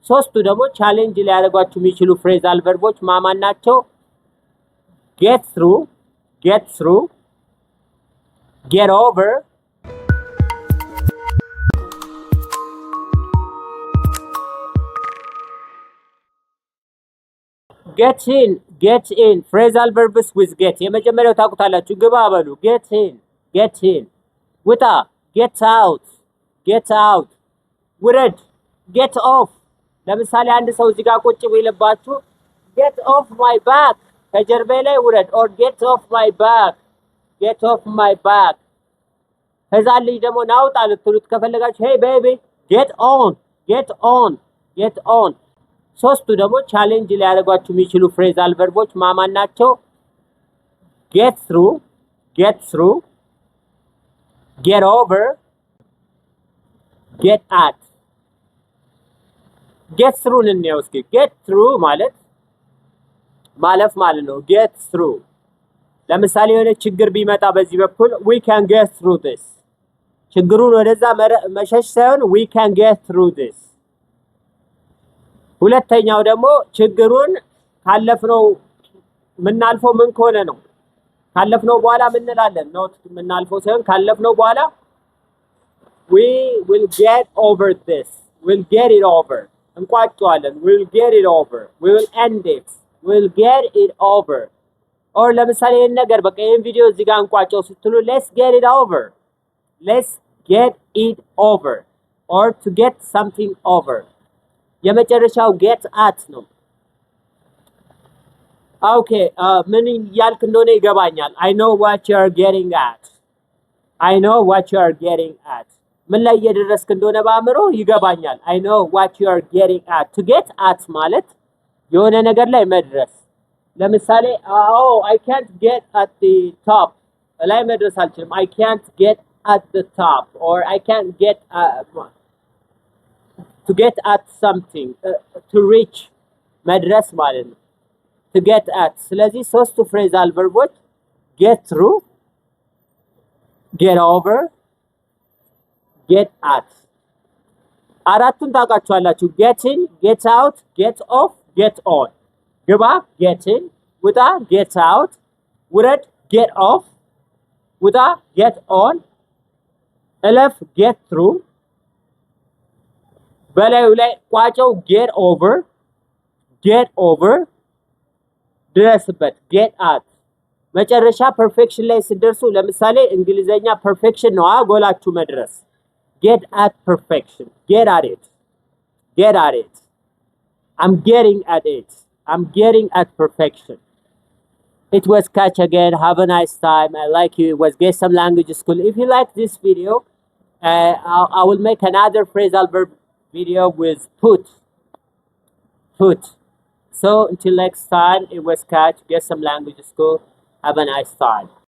ሶስቱ ደግሞ ቻሌንጅ ሊያደርጓችሁ የሚችሉ ፍሬዛል ቨርቦች ማማን ናቸው? get through, get over, get in phrasal verbs with get የመጀመሪያው ታውቁታላችሁ። ግባ በሉ get in ውጣ get out ውረድ get off። ለምሳሌ አንድ ሰው እዚህ ጋር ቁጭ ቢልባችሁ get off my back ከጀርባዬ ላይ ውረድ or get off my back ከዛ ልጅ ደግሞ ናውጣ ልትሉት ከፈለጋችሁ hey baby get on ሶስቱ ደግሞ ቻሌንጅ ሊያደርጓችሁ የሚችሉ ፍሬዛል ቨርቦች ማማን ናቸው? get through, get over, get at። get through እንየው እስኪ። get through ማለት ማለፍ ማለት ነው። get through ለምሳሌ የሆነ ችግር ቢመጣ በዚህ በኩል we can get through this ችግሩን ወደዛ መሸሽ ሳይሆን we can get through this። ሁለተኛው ደግሞ ችግሩን ካለፍነው ምናልፈው ምን ከሆነ ነው። ካለፍነው በኋላ ምን እንላለን? ኖት ምናልፈው ሳይሆን ካለፍነው በኋላ we will get over this, we'll get it over እንቋጨዋለን። we'll get it over, we will end it, we'll get it over። or ለምሳሌ ይሄን ነገር በቃ ይሄን ቪዲዮ እዚህ ጋር እንቋጨው ስትሉ let's get it over or to get something over። የመጨረሻው get at ነው። ኦኬ ምን ያልክ እንደሆነ ይገባኛል። I know what you are getting at ምን ላይ እየደረስክ እንደሆነ በአእምሮ ይገባኛል። I know what you are getting at to get at ማለት የሆነ ነገር ላይ መድረስ። ለምሳሌ I can't get at the top ላይ መድረስ አልችልም። I can't get at the top or I can't get to get at something to reach መድረስ ማለት ነው to get at። ስለዚህ ሶስቱ ፍሬዛል ቨርቦች get through, get over, get at። አራቱን ታውቃቸዋላችሁ። get in, get out, get off, get on። ግባ get in፣ ውጣ get out፣ ውረድ get off፣ ውጣ get on፣ እለፍ get through፣ በላዩ ላይ ቋጨው get over፣ ድረስበት get at። መጨረሻ ፐርፌክሽን ላይ ሲደርሱ ለምሳሌ እንግሊዘኛ ፐርፌክሽን ነው ጎላችሁ መድረስ። get at perfection, get at it, I'm getting at perfection. It was Catch again. Have a nice time. I like you. It was Get Some Language School. If you like this video, I will make another phrasal verb video with put. So until next time, it was Catch, Get Some Language School. Have a nice time.